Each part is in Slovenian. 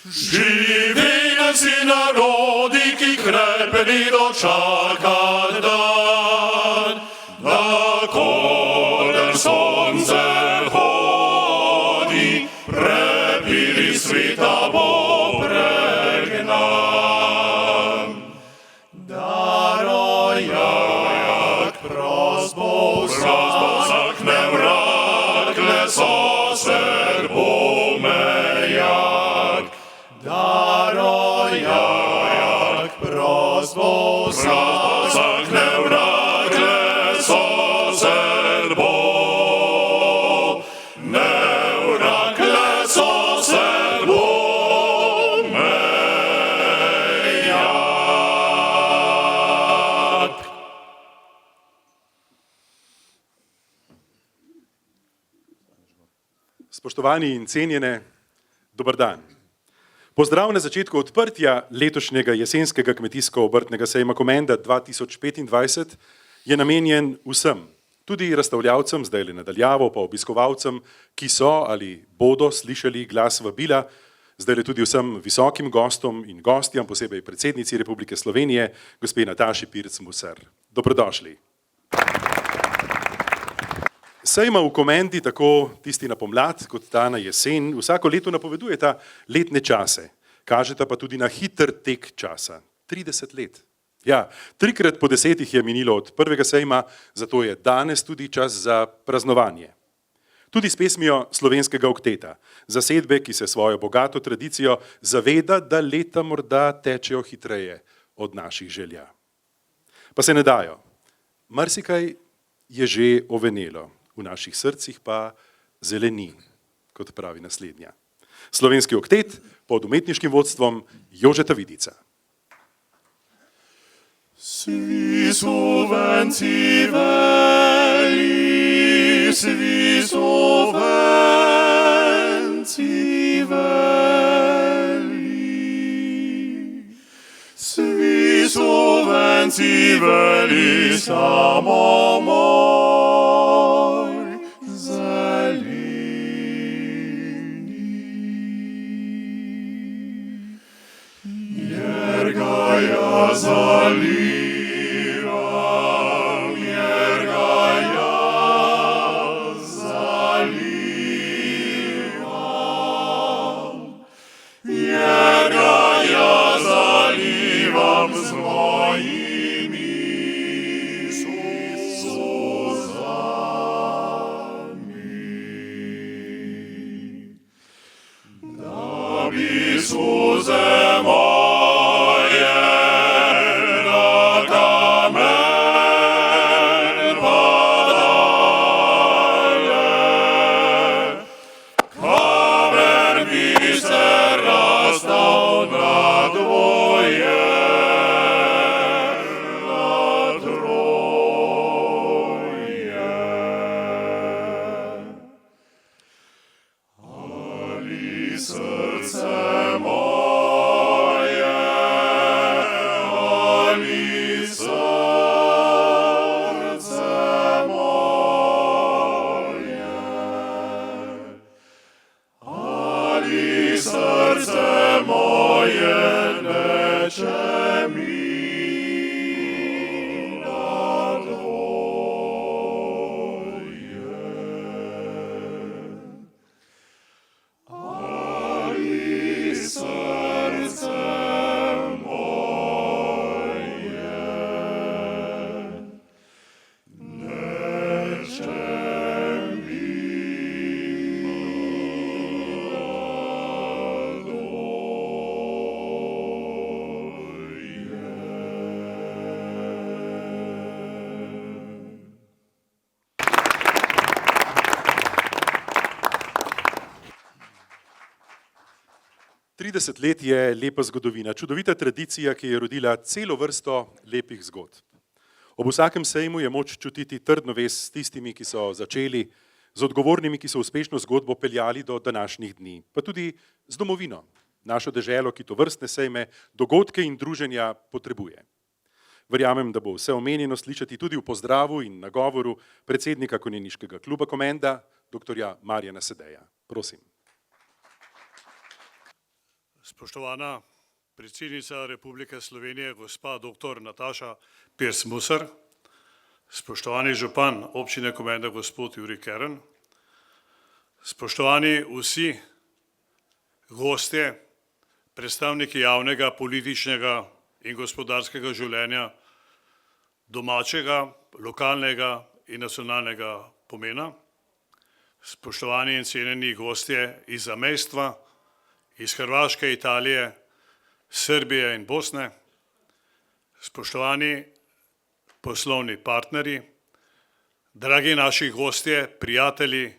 Živeli si narodi, ki krepeni dočakat dan, da koder sonce hodi, prepiri sveta bo pregnan. Da rojak prost bo vsak, ne vrak, le sosed bo mejak. Da rojak prost bo vsak, ne vrak, le sosed bo. Ne vrak, le sosed bo mejak. Spoštovani in cenjene, dober dan. Pozdrav na začetku odprtja letošnjega jesenskega kmetijsko-obrtnega sejma Komenda 2025 je namenjen vsem, tudi razstavljavcem, zdajle nadaljavo, pa obiskovalcem, ki so ali bodo slišali glas vabila, zdajle tudi vsem visokim gostom in gostjam, posebej predsednici Republike Slovenije, gospe Nataši Pirc Musar. Dobrodošli. Sejma v Komendi, tako tisti na pomlad kot ta na jesen, vsako leto napovedujeta letne čase, kažeta pa tudi na hiter tek časa. 30 let. Ja, 3x po 10 je minilo od prvega sejma, zato je danes tudi čas za praznovanje. Tudi s pesmijo slovenskega okteta, zasedbe, ki se svojo bogato tradicijo zaveda, da leta morda tečejo hitreje od naših želja. Pa se ne dajo. Marsikaj je že ovenelo. V naših srcih pa zeleni, kot pravi naslednja. Slovenski oktet pod umetniškim vodstvom Jožeta Vidica. Svi Slovenci veli, svi Slovenci veli, svi Slovenci veli, samo moj zeleni. Jergaja zalivam, jergaja zalivam, jergaja zalivam z mojimi suzami. Da bi suze moje na kamen padale, kamen bi se rastal na dvoje, na troje. Ali srce moje, ali srce moje, ali srce moje neče mi na dvoje. Ali srce moje neče mi na dvoje. 30 let je lepa zgodovina, čudovita tradicija, ki je rodila celo vrsto lepih zgodb. Ob vsakem sejmu je moč čutiti trdno vez s tistimi, ki so začeli, z odgovornimi, ki so uspešno zgodbo peljali do današnjih dni, pa tudi z domovino, našo deželo, ki to vrstne sejme, dogodke in druženja potrebuje. Verjamem, da bo vse omenjeno slišati tudi v pozdravu in nagovoru predsednika Konjeniškega kluba Komenda, dr. Marjana Sedeja. Prosim. Spoštovana predsednica Republike Slovenije, gospa dr. Nataša Pirc Musar, spoštovani župan občine Komenda, gospod Jurij Kern, spoštovani vsi gostje, predstavniki javnega, političnega in gospodarskega življenja, domačega, lokalnega in nacionalnega pomena, spoštovani in cenjeni gostje iz zamejstva, iz Hrvaške, Italije, Srbije in Bosne, spoštovani poslovni partnerji, dragi naši gostje, prijatelji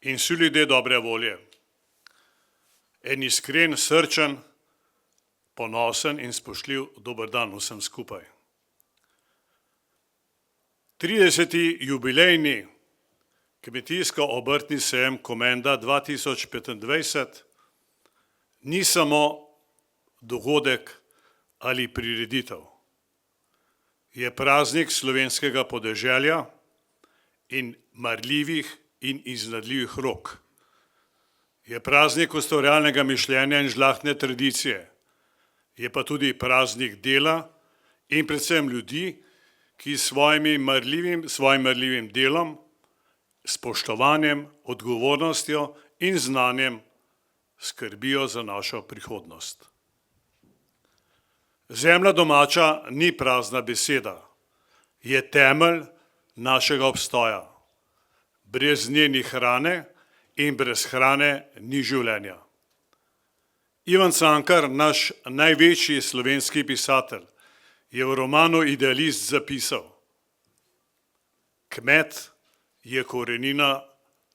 in vsi ljudje dobre volje. En iskren, srčen, ponosen in spoštljiv dober dan vsem skupaj. 30. jubilejni kmetijsko-obrtni sejem Komenda 2025 ni samo dogodek ali prireditev. Je praznik slovenskega podeželja in marljivih in iznajdljivih rok. Je praznik ustvarjalnega mišljenja in žlahtne tradicije. Je pa tudi praznik dela in predvsem ljudi, ki svojim marljivim delom, spoštovanjem, odgovornostjo in znanjem skrbijo za našo prihodnost. Zemlja domača ni prazna beseda, je temelj našega obstoja. Brez nje ni hrane in brez hrane ni življenja. Ivan Cankar, naš največji slovenski pisatelj, je v romanu Idealist zapisal: kmet je korenina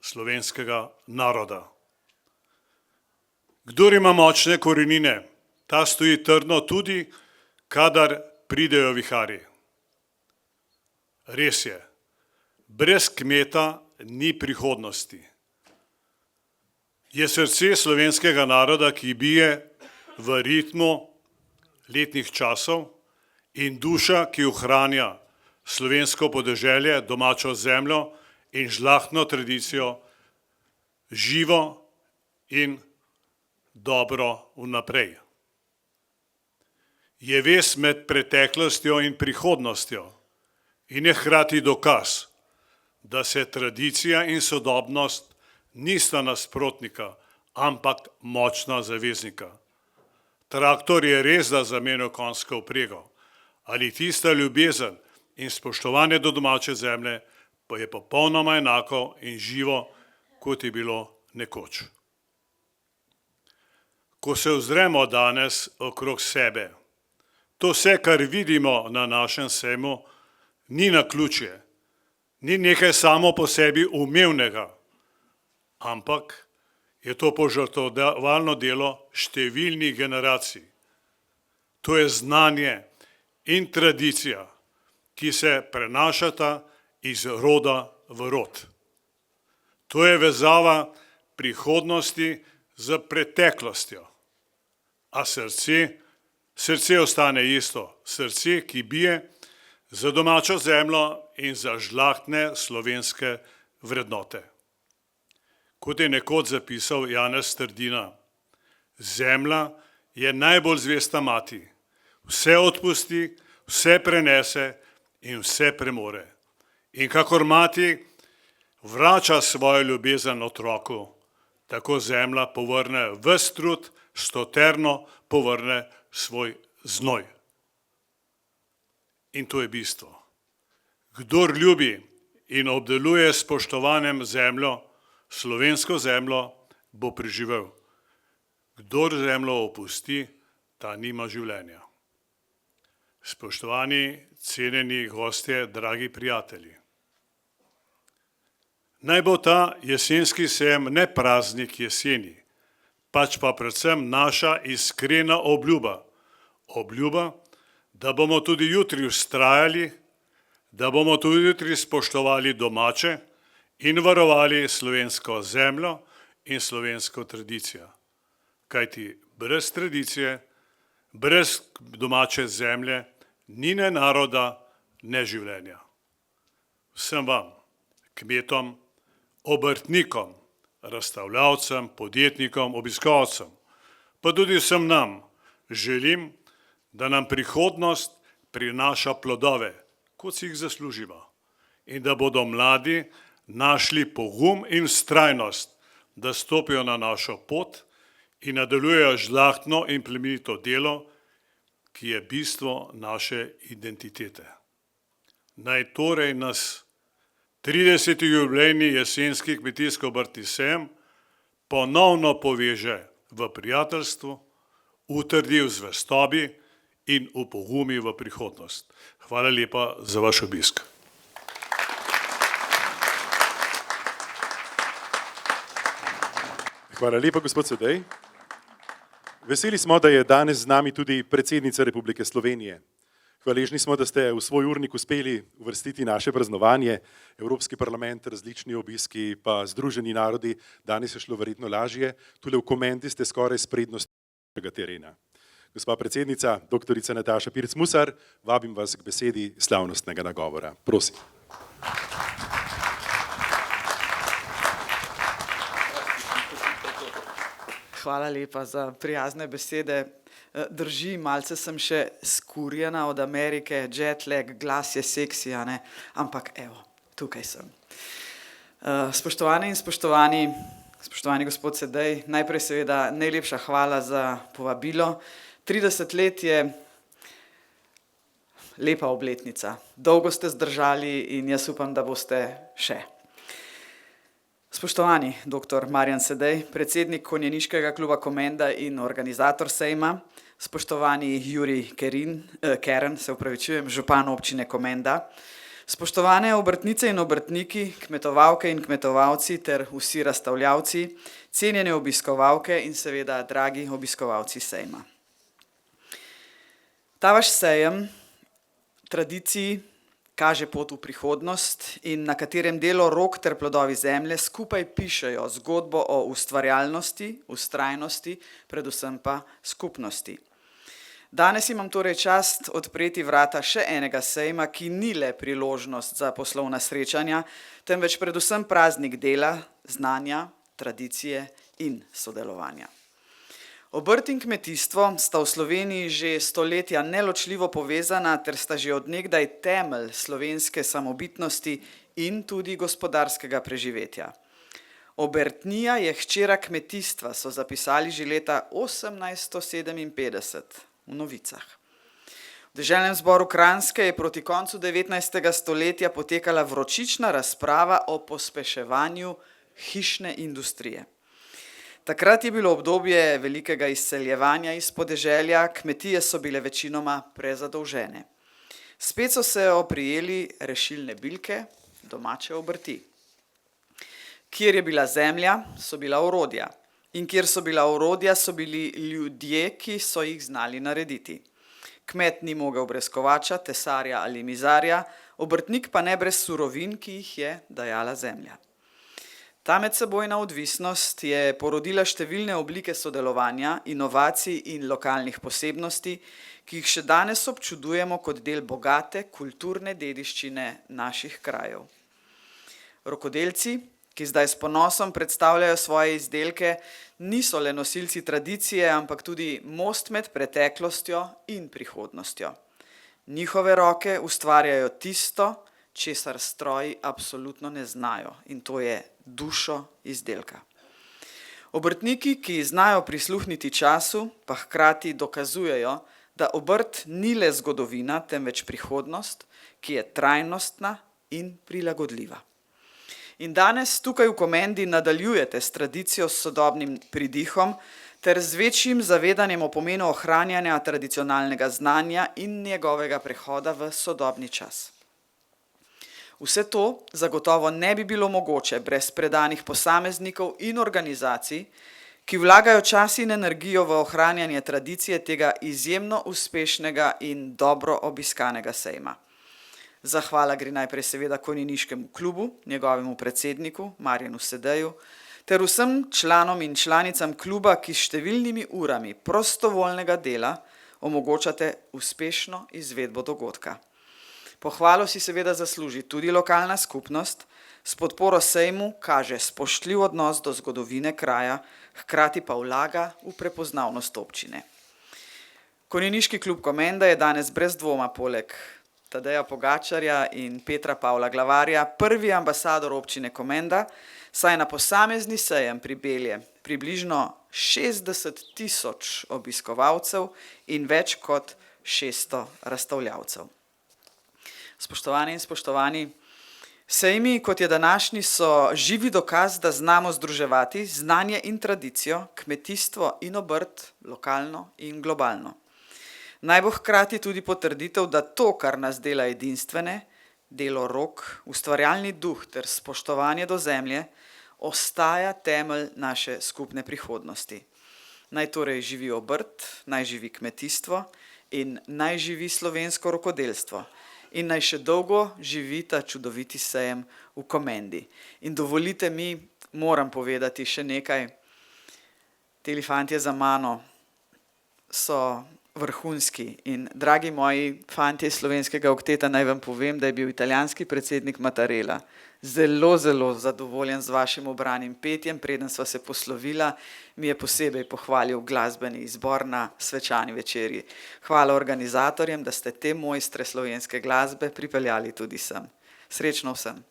slovenskega naroda. Kdor ima močne korenine, ta stoji trdno tudi, kadar pridejo viharji. Res je, brez kmeta ni prihodnosti. Je srce slovenskega naroda, ki bije v ritmu letnih časov, in duša, ki ohranja slovensko podeželje, domačo zemljo in žlahtno tradicijo živo in dobro vnaprej. Je vez med preteklostjo in prihodnostjo in je hkrati dokaz, da se tradicija in sodobnost nista nasprotnika, ampak močna zaveznika. Traktor je res da zamenjal konjsko vprego, ali tista ljubezen in spoštovanje do domače zemlje pa je popolnoma enako in živo, kot je bilo nekoč. Ko se ozremo danes okrog sebe, to vse, kar vidimo na našem sejmu, ni naključje, ni nekaj samo po sebi umevnega, ampak je to požrtvovalno delo številnih generacij. To je znanje in tradicija, ki se prenašata iz roda v rod. To je vezava prihodnosti z preteklostjo, a srce ostane isto, srce, ki bije za domačo zemljo in za žlahtne slovenske vrednote. Kot je nekoč zapisal Janez Trdina, zemlja je najbolj zvesta mati, vse odpusti, vse prenese in vse premore. In kakor mati vrača svojo ljubezen otroku, tako zemlja povrne ves trud, stoterno povrne svoj znoj. In to je bistvo. Kdor ljubi in obdeluje s spoštovanjem zemljo, slovensko zemljo, bo preživel. Kdor zemljo opusti, ta nima življenja. Spoštovani, cenjeni gostje, dragi prijatelji. Naj bo ta jesenski sejem ne praznik jeseni, pač pa predvsem naša iskrena obljuba. Obljuba, da bomo tudi jutri vztrajali, da bomo tudi jutri spoštovali domače in varovali slovensko zemljo in slovensko tradicijo. Kajti brez tradicije, brez domače zemlje, ni ne naroda, ne življenja. Vsem vam, kmetom, obrtnikom, razstavljavcem, podjetnikom, obiskovalcem, pa tudi vsem nam želim, da nam prihodnost prinaša plodove, kot si jih zaslužimo, in da bodo mladi našli pogum in vztrajnost, da stopijo na našo pot in nadaljujejo žlahtno in plemenito delo, ki je bistvo naše identitete. Naj torej nas 30. jubilejni jesenski kmetijsko-obrtni sejem ponovno poveže v prijateljstvu, utrdi v zvestobi in upogumi v prihodnost. Hvala lepa za vaš obisk. Hvala lepa, gospod Sedej. Veseli smo, da je danes z nami tudi predsednica Republike Slovenije. Hvaležni smo, da ste v svoj urnik uspeli uvrstiti naše praznovanje, Evropski parlament, različni obiski, pa Združeni narodi, danes je šlo verjetno lažje, tule v Komendi ste skoraj s prednostjo našega terena. Gospa predsednica, doktorica Nataša Pirc-Musar, vabim vas k besedi slavnostnega nagovora. Prosim. Hvala lepa za prijazne besede. Drži, malce sem še skurjena od Amerike, jet lag, glas je seksi, a ne? Ampak evo, tukaj sem. Spoštovane in spoštovani, spoštovani gospod Sedej, najprej seveda najlepša hvala za povabilo. 30 let je lepa obletnica. Dolgo ste zdržali in jaz upam, da boste še. Spoštovani dr. Marjan Sedej, predsednik Konjeniškega kluba Komenda in organizator sejma, spoštovani Jurij Kern, župan občine Komenda, spoštovane obrtnice in obrtniki, kmetovalke in kmetovalci ter vsi razstavljavci, cenjene obiskovalke in seveda dragi obiskovalci sejma. Ta vaš sejem tradiciji kaže pot v prihodnost in na katerem delo rok ter plodovi zemlje skupaj pišejo zgodbo o ustvarjalnosti, vztrajnosti, predvsem pa skupnosti. Danes imam torej čast odpreti vrata še enega sejma, ki ni le priložnost za poslovna srečanja, temveč predvsem praznik dela, znanja, tradicije in sodelovanja. Obrt in kmetijstvo sta v Sloveniji že stoletja neločljivo povezana ter sta že od nekdaj temelj slovenske samobitnosti in tudi gospodarskega preživetja. Obrtnija je hčera kmetijstva, so zapisali že leta 1857 v Novicah. V deželnem zboru Kranjske je proti koncu 19. stoletja potekala vročična razprava o pospeševanju hišne industrije. Takrat je bilo obdobje velikega izseljevanja iz podeželja, kmetije so bile večinoma prezadolžene. Spet so se oprijeli rešilne bilke, domače obrti. Kjer je bila zemlja, so bila orodja. In kjer so bila orodja, so bili ljudje, ki so jih znali narediti. Kmet ni mogel brez kovača, tesarja ali mizarja, obrtnik pa ne brez surovin, ki jih je dajala zemlja. Ta medsebojna odvisnost je porodila številne oblike sodelovanja, inovacij in lokalnih posebnosti, ki jih še danes občudujemo kot del bogate kulturne dediščine naših krajev. Rokodelci, ki zdaj s ponosom predstavljajo svoje izdelke, niso le nosilci tradicije, ampak tudi most med preteklostjo in prihodnostjo. Njihove roke ustvarjajo tisto, česar stroji absolutno ne znajo, in to je dušo izdelka. Obrtniki, ki znajo prisluhniti času, pa hkrati dokazujejo, da obrt ni le zgodovina, temveč prihodnost, ki je trajnostna in prilagodljiva. In danes tukaj v Komendi nadaljujete s tradicijo s sodobnim pridihom ter z večjim zavedanjem o pomenu ohranjanja tradicionalnega znanja in njegovega prehoda v sodobni čas. Vse to zagotovo ne bi bilo mogoče brez predanih posameznikov in organizacij, ki vlagajo čas in energijo v ohranjanje tradicije tega izjemno uspešnega in dobro obiskanega sejma. Zahvala gre najprej seveda Konjeniškemu klubu, njegovemu predsedniku Marjanu Sedeju, ter vsem članom in članicam kluba, ki s številnimi urami prostovoljnega dela omogočate uspešno izvedbo dogodka. Pohvalo si seveda zasluži tudi lokalna skupnost, S podporo sejmu kaže spoštljiv odnos do zgodovine kraja, hkrati pa vlaga v prepoznavnost občine. Konjeniški klub Komenda je danes brez dvoma poleg Tadeja Pogačarja in Petra Pavla Glavarja prvi ambasador občine Komenda, saj na posamezni sejem pripelje približno 60.000 obiskovalcev in več kot 600 razstavljavcev. Spoštovane in spoštovani, sejmi, kot je današnji, so živi dokaz, da znamo združevati znanje in tradicijo, kmetijstvo in obrt, lokalno in globalno. Naj bo hkrati tudi potrditev, da to, kar nas dela edinstvene, delo rok, ustvarjalni duh ter spoštovanje do zemlje, ostaja temelj naše skupne prihodnosti. Naj torej živi obrt, naj živi kmetijstvo in naj živi slovensko rokodelstvo. In naj še dolgo živi ta čudoviti sejem v Komendi. In dovolite mi, moram povedati še nekaj. Teli fantje za mano so vrhunski in dragi moji fantje iz slovenskega okteta, naj vam povem, da je bil italijanski predsednik Mattarella zelo zadovoljen z vašim ubranim petjem, preden sva se poslovila, mi je posebej pohvalil glasbeni izbor na svečani večerji. Hvala organizatorjem, da ste te mojstre slovenske glasbe pripeljali tudi sem. Srečno vsem.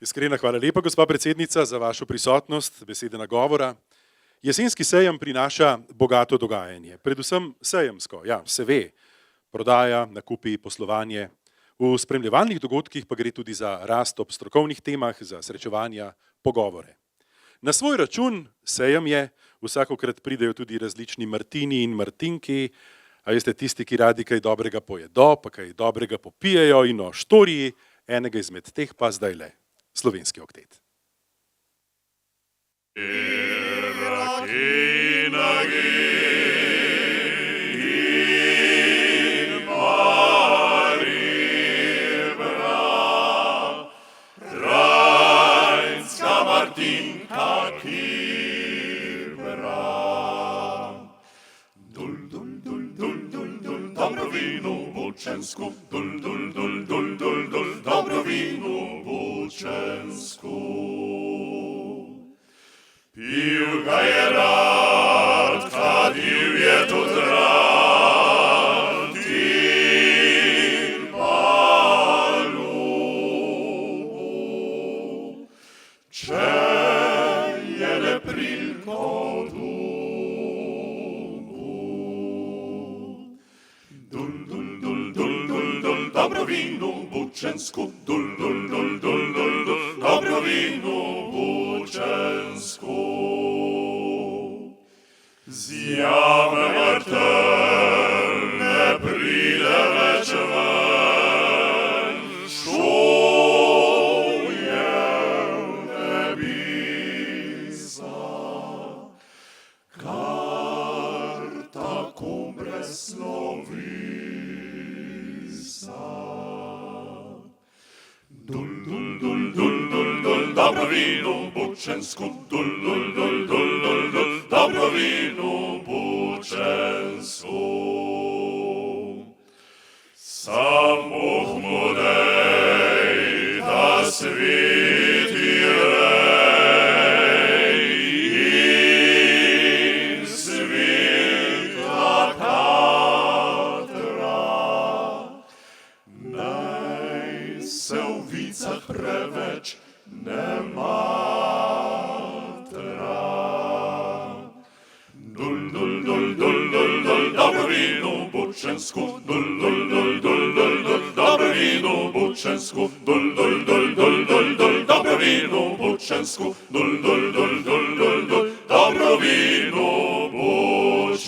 Iskrena hvala lepa, gospa predsednica, za vašo prisotnost, besede nagovora. Jesenski sejem prinaša bogato dogajanje, predvsem sejemsko, ja, se ve, prodaja, nakupi, poslovanje. V spremljevalnih dogodkih pa gre tudi za rast ob strokovnih temah, za srečevanja, pogovore. Na svoj račun sejem je, vsakokrat pridejo tudi različni Martini in Martinki, a veste, tisti, ki radi kaj dobrega pojedo, pa kaj dobrega popijejo in o štoriji, enega izmed teh pa zdajle. Slovenski oktet. Dobro vino bočensko, dul, dul, dul, dul, dul, dul, dobro vino bočensko. Pil ga je rad, kadil je tudi rad, in pa ljubo. Če je le prilko dobro vino bočensko, dul, dul, dul, dul, dul, dul, dobro vino bočensko. Zjame vrtel, ne pride več ven, šol je v nebesa, kar tako brez slovi. Dul, dul, dul, dul, dul, dul, dobro vino bočensko, dul, dul, dul, dul, dul, dul, dobro vino bočensko. Sam Bog mu dej, da sveti rej in sveta Tatra. Se v vicah preveč ne matra. Dul, dul, dul, dul, dul, dul, dobro vino bočensko, dul, dul, dul, dul, dul, dul, dobro vino bočensko, dul, dul, dul, dul, dul, dul, dobro vino bočensko, dul, dul, dul, dul, dul, dul, dobro vino bočensko.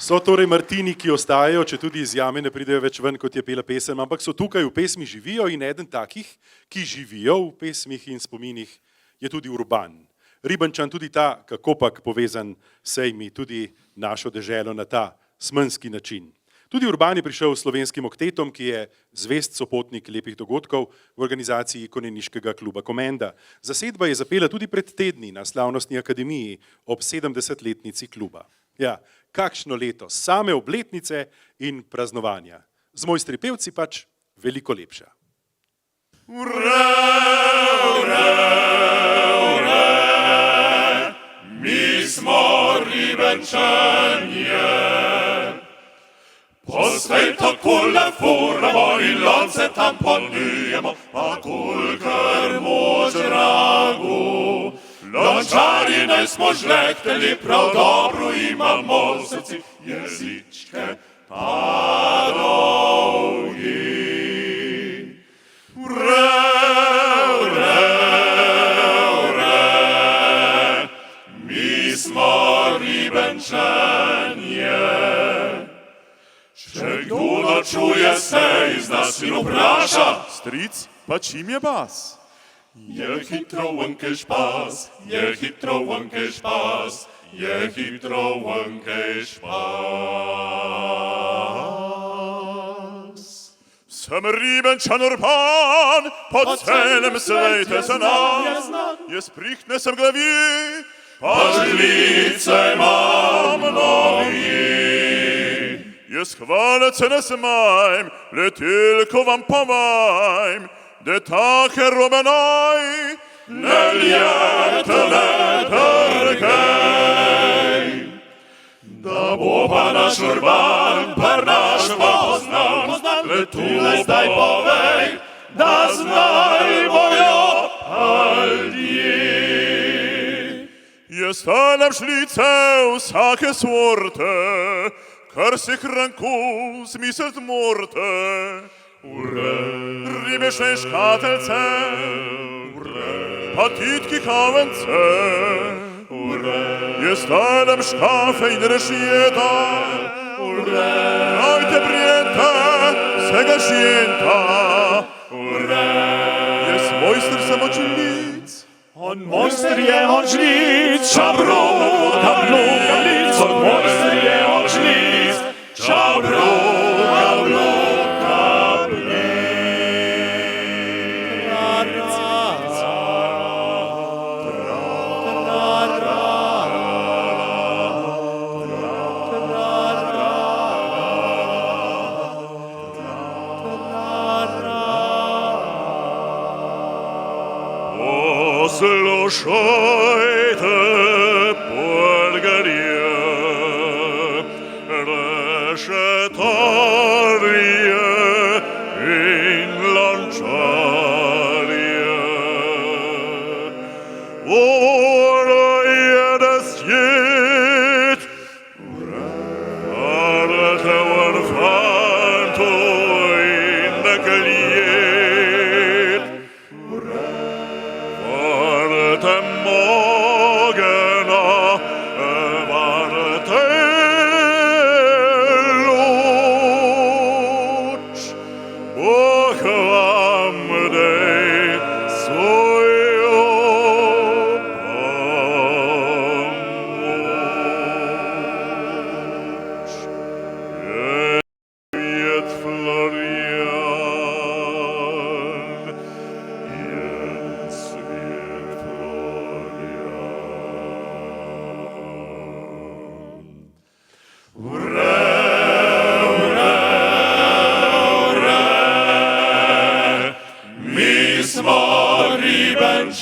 So torej Martini, ki ostajajo, če tudi iz jame ne pridejo več ven, kot je pela pesem, ampak so tukaj v pesmi živijo in eden takih, ki živijo v pesmih in spominih, je tudi Urban. Ribančan, tudi ta, kakopak povezan sejmi, tudi našo deželo na ta smenski način. Tudi Urban je prišel s slovenskim oktetom, ki je zvest sopotnik lepih dogodkov v organizaciji konjeniškega kluba Komenda. Zasedba je zapela tudi pred tedni na slavnostni akademiji ob 70-letnici kluba. Ja, kakšno leto, same obletnice in praznovanja. Z mojstri pevci pač veliko lepša. Mi smo Ribenčanje. Po svetu kule furamo in lonce tam ponujemo, pa kolikor moč dragu. Lončari naj smo žlehteli, prav dobro imamo v srci, jezičke pa dolgi. Mi smo Ribenčanje. Če kdo nočuje, se iz nas in vpraša, Stric, pa čim je bas? je hitro vnkeš pas, je hitro vnkeš pas, je hitro vnkeš pas. Sem Ribenčan Urban, po celem svete znan, jaz prihtne sem glavi, Pa žlice imam novi. jaz hvalec se ne smajm, letelko vam povajm, da take robe naj, Ne ljete, ne trkej. Da bo pa naš Urban, pa naš poznan, le tule zdaj povej, da znaj bojo ljudje. jaz stanem šlice vsake sorte, kar se hranku zmisel zmorte. Ribešne škatelce, pa titki kavence, jaz stanem škafe in rešijeta, najte prijete vsega šijenta, jaz mojster sem očilnic, On mojster je od žlic, čabrov, kabljic, on mojster je od žlic, čabrov, Poslušajte, Bolgarija, rešetarije in lančarije. Voda je da sjet, varate van fanto in da kaljet. Varte morgena, varte luč, Bog vam dej svojo pomoč. Je Florian, svet Florian. Mi smo Ribenčanje.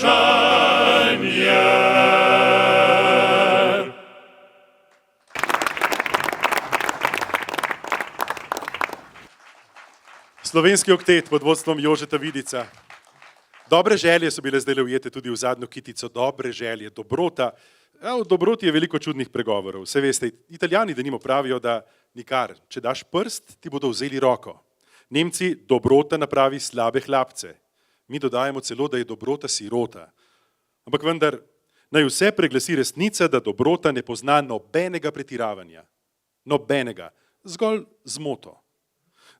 Slovenski oktet pod vodstvom Jožeta Vidica. Dobre želje so bile zdaj ujete tudi v zadnjo kitico, dobre želje, dobrota. Ja, v dobroti je veliko čudnih pregovorov. Vse veste, Italijani denimo pravijo, da nikar, če daš prst, ti bodo vzeli roko. Nemci dobrota napravi slabe hlapce. Mi dodajamo celo, da je dobrota sirota. Ampak vendar, naj vse preglasi resnica, da dobrota ne pozna nobenega pretiravanja. Nobenega, zgolj zmoto.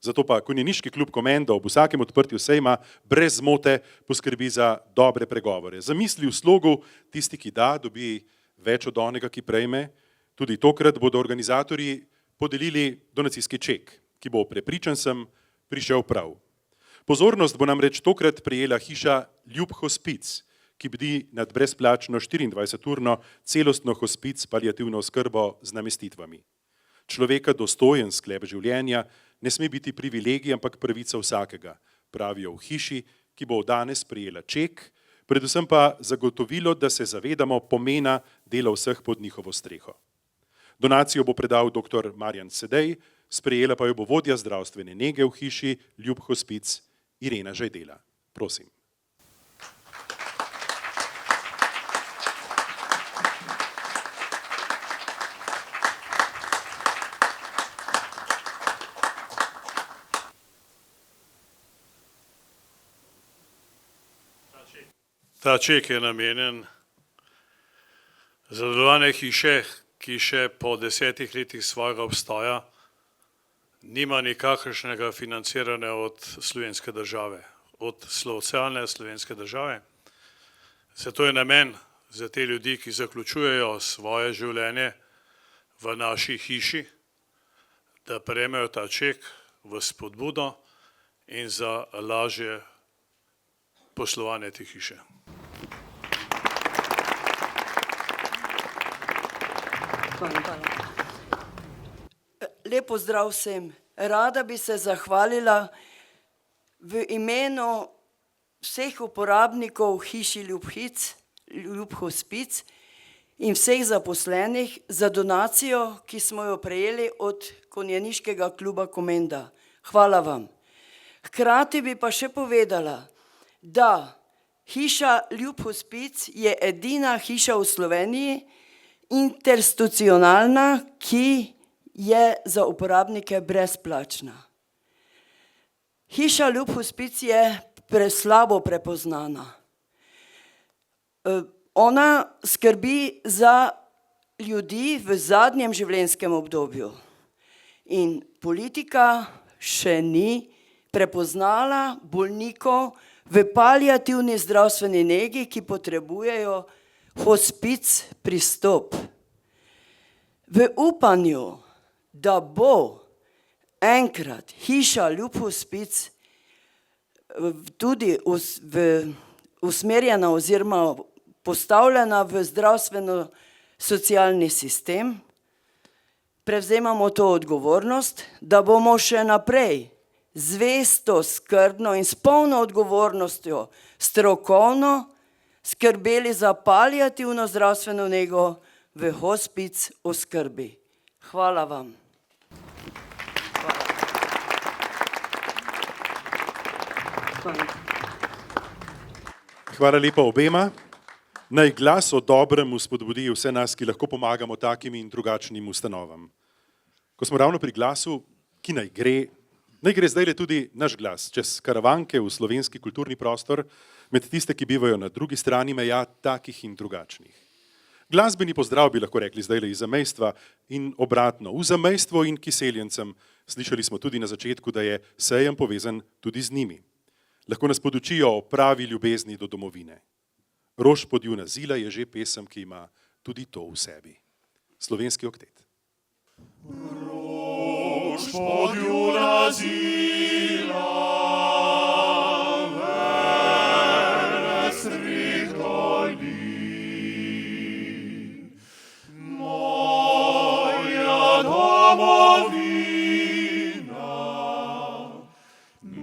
Zato pa konjeniški klub Komenda ob vsakem odprtju sejma brez zmote poskrbi za dobre pregovore. Zamisli v slogu tisti, ki da, dobi več od onega, ki prejme. Tudi tokrat bodo organizatorji podelili donacijski ček, ki bo, prepričan sem, prišel prav. Pozornost bo namreč tokrat prejela hiša Ljub Hospic, ki bdi nad brezplačno 24-urno celostno hospic paliativno oskrbo z namestitvami. Človeka dostojen sklep življenja ne sme biti privilegij, ampak pravica vsakega, pravijo v hiši, ki bo danes prejela ček, predvsem pa zagotovilo, da se zavedamo pomena dela vseh pod njihovo streho. Donacijo bo predal dr. Marjan Sedej, sprejela pa jo bo vodja zdravstvene nege v hiši Ljub Hospic Irena Žajdela. Prosim. Ta ček je namenjen za delovanje hiše, ki še po 10 letih svojega obstoja nima nikakršnega financiranja od slovenske države, od socialne slovenske države. Zato je namen za te ljudi, ki zaključujejo svoje življenje v naši hiši, da prejmejo ta ček v spodbudo in za lažje poslovanje te hiše. Lep pozdrav vsem. Rada bi se zahvalila v imenu vseh uporabnikov hiši Ljub Hospic in vseh zaposlenih za donacijo, ki smo jo prejeli od konjeniškega kluba Komenda. Hvala vam. Hkrati bi pa še povedala, da hiša Ljub Hospic je edina hiša v Sloveniji, institucionalna, ki je za uporabnike brezplačna. Hiša Ljub Hospic je preslabo prepoznana. Ona skrbi za ljudi v zadnjem življenjskem obdobju in politika še ni prepoznala bolnikov v paliativni zdravstveni negi, ki potrebujejo hospic pristop. V upanju, da bo enkrat hiša Ljub Hospic tudi usmerjena oziroma postavljena v zdravstveno-socialni sistem, prevzemamo to odgovornost, da bomo še naprej zvesto, skrbno in s polno odgovornostjo strokovno skrbeli za paliativno zdravstveno nego v hospic oskrbi. Hvala vam. Hvala lepa obema. Naj glas o dobrem spodbudi vse nas, ki lahko pomagamo takim in drugačnim ustanovam. Ko smo ravno pri glasu, ki naj gre zdaj tudi naš glas čez karavanke v slovenski kulturni prostor, med tiste, ki bivajo na drugi strani meja takih in drugačnih. Glasbeni pozdrav bi lahko rekli zdaj iz zamejstva in obratno. V zamejstvo in kiseljencem slišali smo tudi na začetku, da je sejem povezan tudi z njimi. Lahko nas podučijo o pravi ljubezni do domovine. Rož podjuna zila je že pesem, ki ima tudi to v sebi. Slovenski oktet. Rož podjuna zila, veresnih dolin, moja domovina,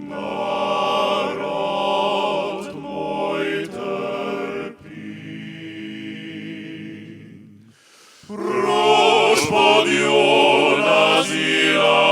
narod moj trpi. Rož podjuna zila,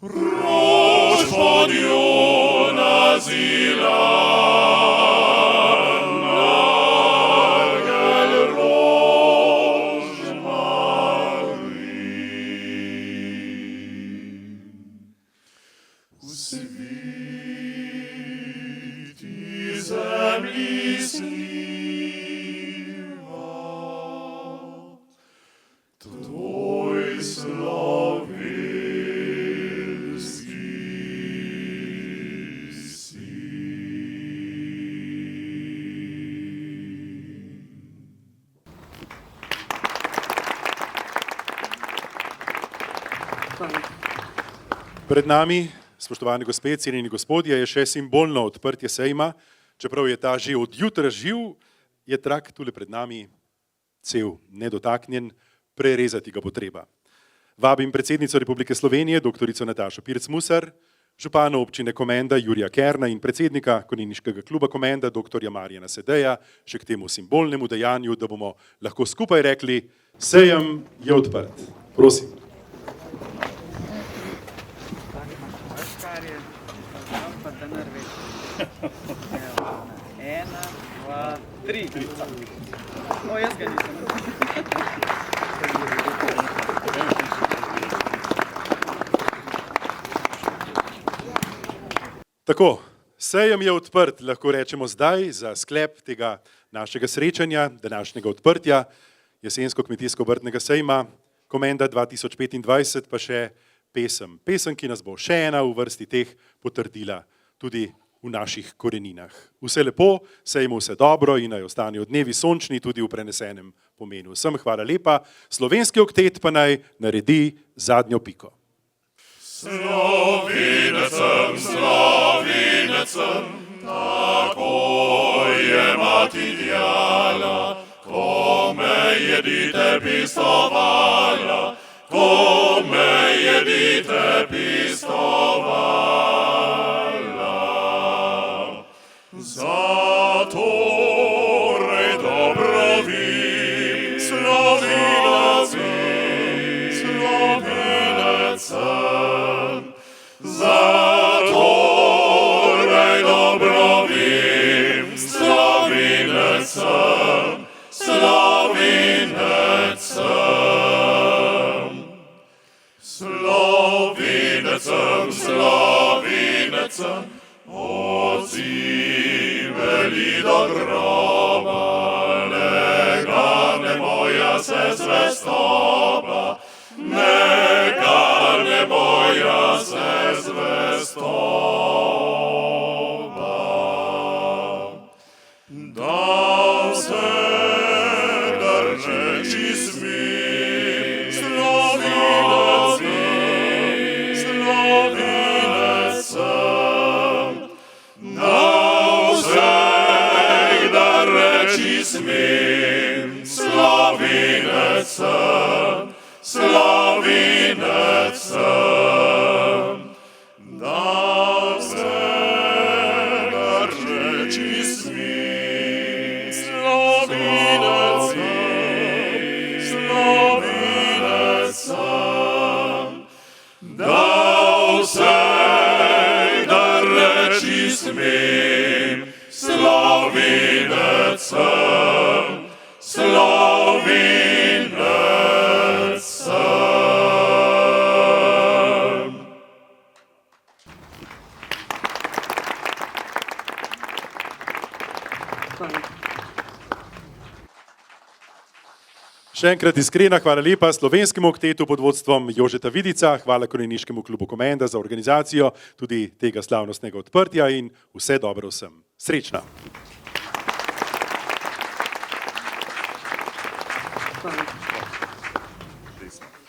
Rož pod jo nazila, nagel rož v sviti zemlji sliva, tvoj slovenski sin. Pred nami, spoštovani gospe, cenjeni gospodje, je še simbolno odprtje sejma. Čeprav je ta že od jutra živ, je trak tule pred nami cel, nedotaknjen, prerezati ga bo treba. Vabim predsednico Republike Slovenije, doktorico Natašo Pirc-Musar, župana občine Komenda Jurija Kerna in predsednika Konjeniškega kluba Komenda, doktorja Marjana Sedeja, še k temu simbolnemu dejanju, da bomo lahko skupaj rekli, sejem je odprt. Prosim. Ena, dva, tri. O, jaz ga nisem. Tako, sejem je odprt, lahko rečemo zdaj, za sklep tega našega srečanja, današnjega odprtja jesensko-kmetijsko-obrtnega sejma Komenda 2025, pa še pesem. Pesem, ki nas bo še ena v vrsti teh potrdila tudi v naših koreninah. Vse lepo, sejmo vse dobro in naj ostanejo dnevi sončni tudi v prenesenem pomenu. Vsem hvala lepa, slovenski oktet pa naj naredi zadnjo piko. Slovenecem, slovenecem, tako je mati djala, ko me jedite pistovala, ko me jedite pistovala. Zatorej dobro vi, slovenec vi, slovenec sem. Zatorej dobro vim, slovenec sem, slovenec sem. Slovenec sem, slovenec sem, odziveli do groba, ne moja se zvestoba, ne moja se zvestoba. Dal se grneči smih, slovenec vi, slovenec sem. Dal se grneči smih, slovenec sem, slovenec sem. Dal se grneči smih, slovenec vi, slovenec sem. Dal se grneči smih, slovenec sem, slovenec sem. Še enkrat iskrena hvala lepa slovenskemu oktetu pod vodstvom Jožeta Vidica, hvala Konjeniškemu klubu Komenda za organizacijo tudi tega slavnostnega odprtja in vse dobro vsem. Srečno! Hvala.